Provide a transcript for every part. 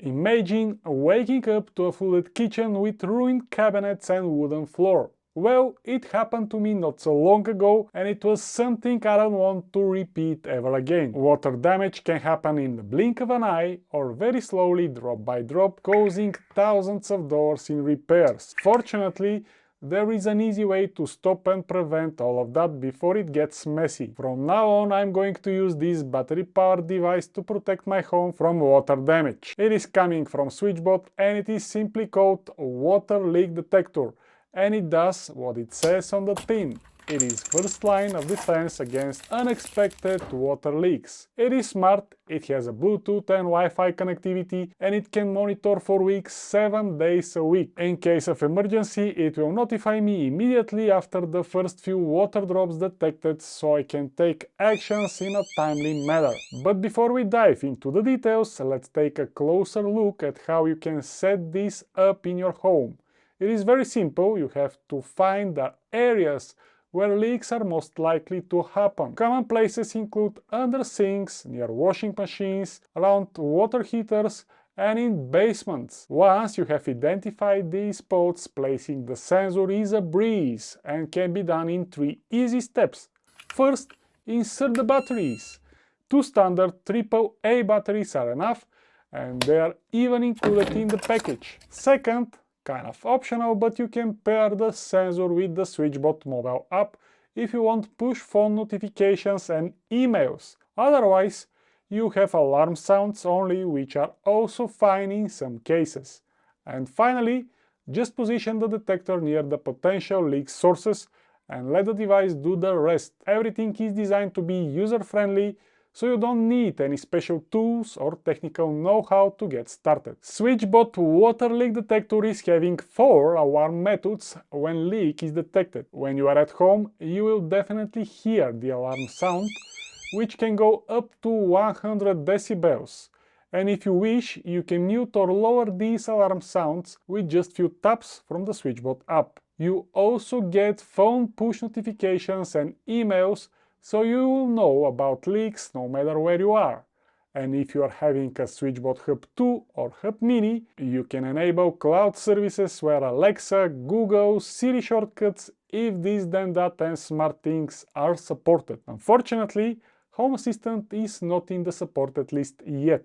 Imagine waking up to a flooded kitchen with ruined cabinets and wooden floor. Well, it happened to me not so long ago, and it was something I don't want to repeat ever again. Water damage can happen in the blink of an eye, or very slowly, drop by drop, causing thousands of dollars in repairs. Fortunately, there is an easy way to stop and prevent all of that before it gets messy. From now on, I'm going to use this battery-powered device to protect my home from water damage. It is coming from SwitchBot, and it is simply called Water Leak Detector. And it does what it says on the tin. It is first line of defense against unexpected water leaks. It is smart, it has a Bluetooth and Wi-Fi connectivity, and it can monitor for weeks 7 days a week. In case of emergency, it will notify me immediately after the first few water drops detected, so I can take actions in a timely manner. But before we dive into the details, let's take a closer look at how you can set this up in your home. It is very simple. You have to find the areas where leaks are most likely to happen. Common places include under sinks, near washing machines, around water heaters, and in basements. Once you have identified these spots, placing the sensor is a breeze and can be done in 3 easy steps. First, insert the batteries. 2 standard AAA batteries are enough, and they are even included in the package. Second, kind of optional, but you can pair the sensor with the SwitchBot mobile app if you want push phone notifications and emails. Otherwise, you have alarm sounds only, which are also fine in some cases. And finally, just position the detector near the potential leak sources and let the device do the rest. Everything is designed to be user-friendly, so you don't need any special tools or technical know-how to get started. SwitchBot Water Leak Detector is having 4 alarm methods when leak is detected. When you are at home, you will definitely hear the alarm sound, which can go up to 100 decibels. And if you wish, you can mute or lower these alarm sounds with just few taps from the SwitchBot app. You also get phone push notifications and emails, so you will know about leaks no matter where you are. And if you are having a SwitchBot Hub 2 or Hub Mini, you can enable cloud services where Alexa, Google, Siri shortcuts, if this then that and SmartThings are supported. Unfortunately, Home Assistant is not in the supported list yet,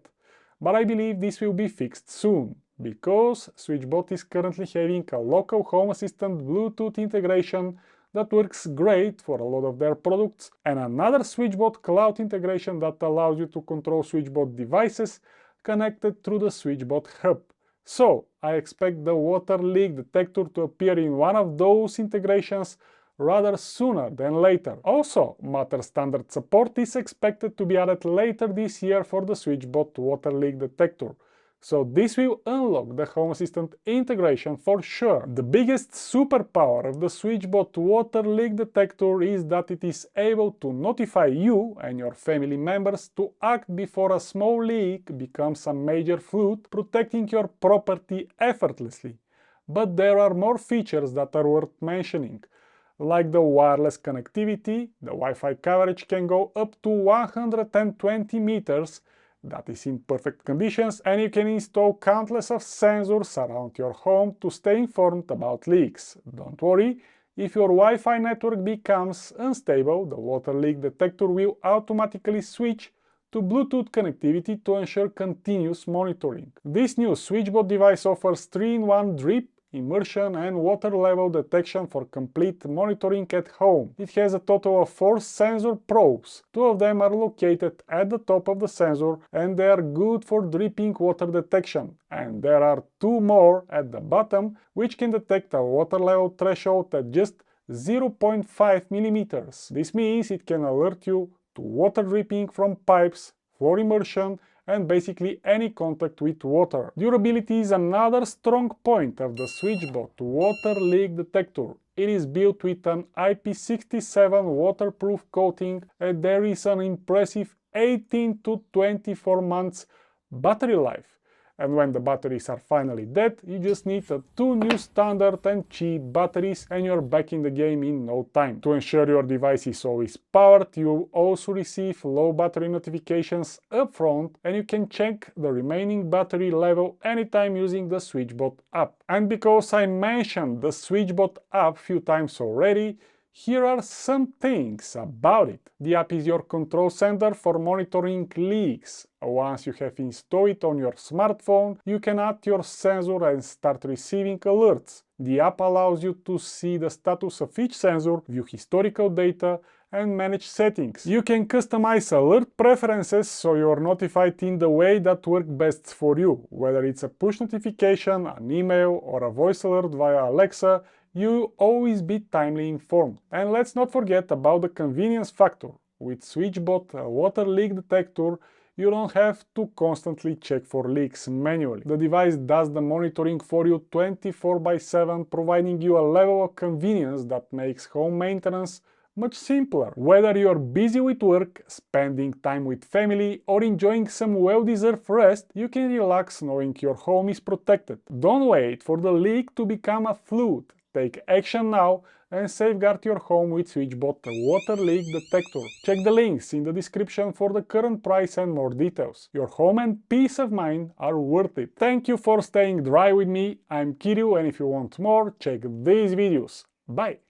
but I believe this will be fixed soon, because SwitchBot is currently having a local Home Assistant Bluetooth integration that works great for a lot of their products, and another SwitchBot cloud integration that allows you to control SwitchBot devices connected through the SwitchBot Hub. So, I expect the water leak detector to appear in one of those integrations rather sooner than later. Also, Matter standard support is expected to be added later this year for the SwitchBot water leak detector. So this will unlock the Home Assistant integration for sure. The biggest superpower of the SwitchBot water leak detector is that it is able to notify you and your family members to act before a small leak becomes a major flood, protecting your property effortlessly. But there are more features that are worth mentioning. Like the wireless connectivity, the Wi-Fi coverage can go up to 120 meters, that is in perfect conditions, and you can install countless of sensors around your home to stay informed about leaks. Don't worry, if your Wi-Fi network becomes unstable, the water leak detector will automatically switch to Bluetooth connectivity to ensure continuous monitoring. This new SwitchBot device offers 3-in-1 drip, immersion and water level detection for complete monitoring at home. It has a total of 4 sensor probes. 2 of them are located at the top of the sensor and they are good for dripping water detection. And there are 2 more at the bottom which can detect a water level threshold at just 0.5 mm. This means it can alert you to water dripping from pipes, floor immersion, and basically any contact with water. Durability is another strong point of the SwitchBot water leak detector. It is built with an IP67 waterproof coating and there is an impressive 18 to 24 months battery life. And when the batteries are finally dead, you just need two new standard and cheap batteries and you're back in the game in no time. To ensure your device is always powered, you also receive low battery notifications up front and you can check the remaining battery level anytime using the SwitchBot app. And because I mentioned the SwitchBot app few times already, here are some things about it. The app is your control center for monitoring leaks. Once you have installed it on your smartphone, you can add your sensor and start receiving alerts. The app allows you to see the status of each sensor, view historical data, and manage settings. You can customize alert preferences so you're notified in the way that works best for you. Whether it's a push notification, an email, or a voice alert via Alexa, you'll always be timely informed. And let's not forget about the convenience factor. With SwitchBot, a water leak detector, you don't have to constantly check for leaks manually. The device does the monitoring for you 24/7, providing you a level of convenience that makes home maintenance much simpler. Whether you're busy with work, spending time with family, or enjoying some well-deserved rest, you can relax knowing your home is protected. Don't wait for the leak to become a flood. Take action now and safeguard your home with SwitchBot, a water leak detector. Check the links in the description for the current price and more details. Your home and peace of mind are worth it. Thank you for staying dry with me. I'm Kirill, and if you want more, check these videos. Bye!